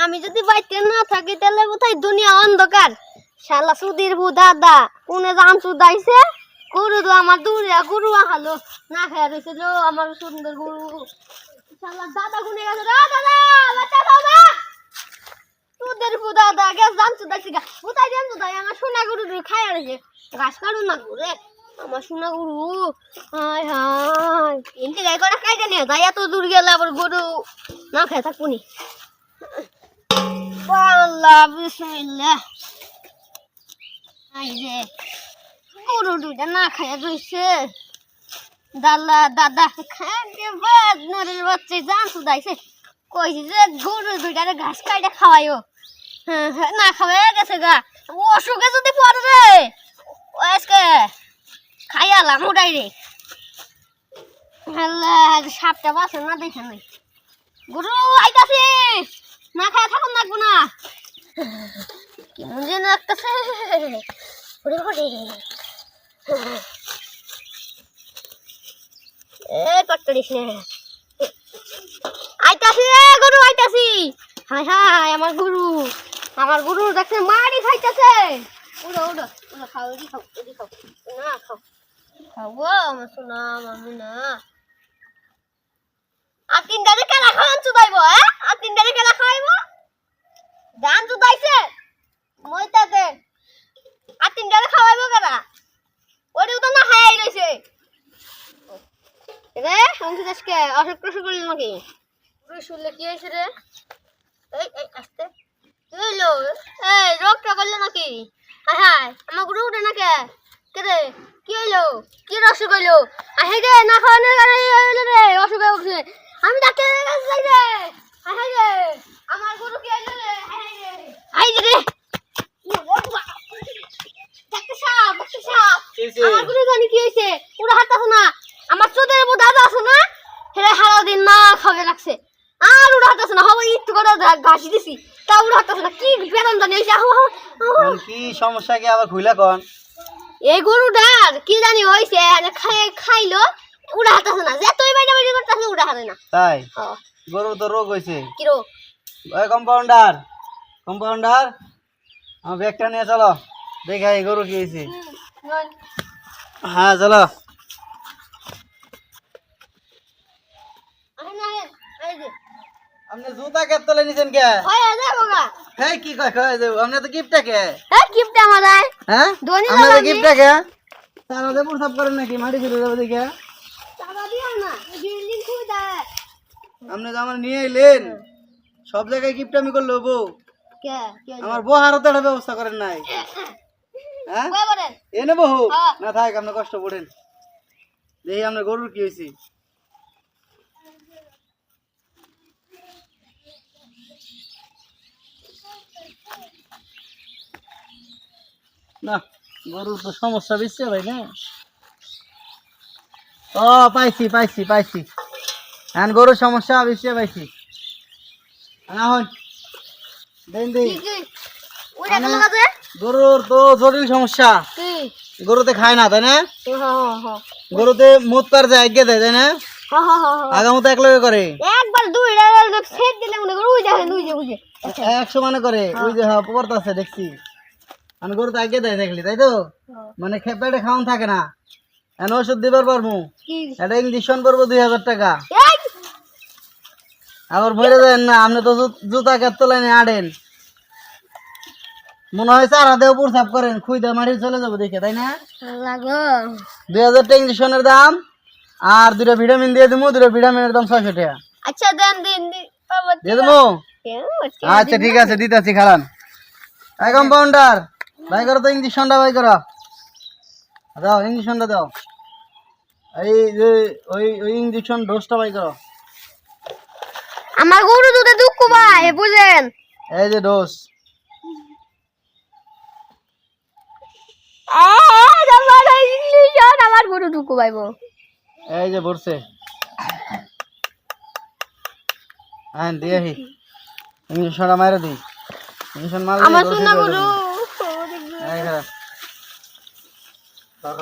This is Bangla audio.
আমি যদি বাইতে না থাকি তাহলে কোথায় দুনিয়া অন্ধকার। শালা সুধীর বু দাদা কোনে জান চুদাইছে গরু তো আমার দূরে গরু আহালো না খেয়ে রয়েছে লো আমার সুন্দর গরু। শালা দাদা গুনে গেছে রে দাদা বাচ্চা দাদা সুধীর বু দাদা গ্যাস জান চুদাইছে গা কোথায় জান চুদাই আমার সোনা গরু খায় রয়েছে ঘাস কাটু না ঘুরে আমার সোনা গরু। হায় হায় এনতে গাই করে খাইতে নিয়ে যাই এত দূর গেলে আবার গরু না খেয়ে থাকবো নি। আল্লাহ বিসমিল্লাহ এই যে গরু দুইটা না খাইয়া রইছে দাদা দাদা খাইতে বাদ নরের বাচ্চা জান সুদাইছে কইছে যে গরু দুইটারে ঘাস কাইটা খাওয়াইও না খাওয়াই গেছে গা অসুখে যদি পড়ে রে আজকে খাইয়ালাম ওটাই রে। আল্লাহ সাপটা বাসে না দেখে নাই গরু আইতাছে না খায় থাকুন লাগবো না কেমন যেন লাগতেছে ওরে ওরে পাকড়িস না আইতাছি রে গরু আইতাছি। হায় হায় আমার গরু দেখছে মারি খাইতেছে উড়ো উড়ো উড়ো খাও এদি খাও না খাও খাবো আমার সোনা মামি না। আর তিনটারে কেনা খাওয়ান চুদাইবো আর তিনটারে কেনা খাওয়াইবো ধান চুদাইছে মইতাতে আর তিনটারে খাওয়াইবো কেনা ওটিও তো না খাই রইছে রে শুনছিস আজকে অসুখ টসুখ করলি নাকি শুনলে কি হয়েছে রে এই এই আসতে কি হইলো এই রোগটা করলো নাকি হায় হায় আমার গরু উঠে না কে রে কি হইলো কি অসুখ হইলো আহে রে না খাওয়ানোর কারণে হইলো রে অসুখ হয়ে আমি ডাক্তারের কাছে যাই রে হায় হায় রে আমার গরু কি হইলো রে হায় রে ডাক্তার সাহেব আমার গরু জানি কি হইছে পুরো হাঁটাছে না আমার চোদের মধ্যে দাদা আছে না হেরে হারা দিন না খাবে লাগছে আর উড়া হাঁটাছে না হবে একটু করে ঘাসি দিছি তা উড়া হাঁটাছে না কি বেদন জানি হইছে কি সমস্যা কি আবার খুইলা কোন এই গরুটার কি জানি হইছে খাইলো উড়া হাঁটাছে না যে তুই বাইরে বাইরে করতেছে উড়া হাঁটে না তাই গরু তো রোগ হইছে কি রোগ ওই কম্পাউন্ডার আমার ব্যাগটা নিয়ে চলো দেখাই গরু কি হইছে। হ্যাঁ চলো আপনি জুতা কে তলে নিছেন কে হয়ে যাবো গা হ্যাঁ কি কয় কয় দেব আপনি তো গিফটটা কে গিফট আমার হ্যাঁ ধনী আপনি তো গিফটটা কে তারা দেব সব করেন নাকি মাটি ফিরে যাবে দেখে টাকা দিও না বিল্ডিং খুই দেয় আপনি তো আমার নিয়ে এলেন সব জায়গায় গিফট আমি করলে বউ কে আমার বউ আরো তো একটা ব্যবস্থা করেন নাই হ্যাঁ কই বলেন এনে বহু না থাক আপনি কষ্ট পড়েন দেখি আপনার গরুর কি হয়েছে। না গরুর তো সমস্যা বেশি ভাই না ও পাইছি এখন গরুর সমস্যা বেশি পাইছি এখন দেন দেই ওইটা কেন কাজে গরুর তো জটিল সমস্যা কি গরুতে খায় না তাই না হ্যাঁ গরুতে মুত পার যায় আগে দেয় তাই না আগামতে এক লগে করে একবার দুইটা সেট দিলে মনে করে ওই দেখেন ওই যে 100 মানে করে ওই যে হ্যাঁ পড়তাছে দেখছি আমি গরুতে আগে দেয় দেখলি তাই তো মানে পেটে খাওয়ান থাকে না এখন ওষুধ দিবার পারবো এটা ইঞ্জেকশন পড়বো 2000 টাকা আবার ভরে দেন না আপনি তো জুতা কেত তোলাইনি আড়েন মনে হয় চারা দেও প্রসাব করেন খুইদা মারি চলে যাবো দেখে তাই না লাগো 2000 টাকা ইঞ্জেকশনের দাম আর দুটো ভিটামিন দিয়ে দিমু দুটো ভিটামিনের দাম 600 টাকা আচ্ছা দেন দিন দিয়ে দিমু আচ্ছা ঠিক আছে দিতেছি খালান এই কম্পাউন্ডার ভাই করো তো ইঞ্জেকশনটা ভাই করো দাও ইঞ্জেকশনটা দাও এই যে ওই ইঞ্জেকশন ডোজটা ভাই করো আমার গরু দুধে দুঃখ ভাই বুঝেন এই যে ডোজ আমার গরু দুঃখ পাইব এই যে ভরছে হ্যাঁ দিয়ে ইঞ্জেকশনটা মারা দিই ইঞ্জেকশন মারলে আমার সোনা গরু এই খারাপ রাখ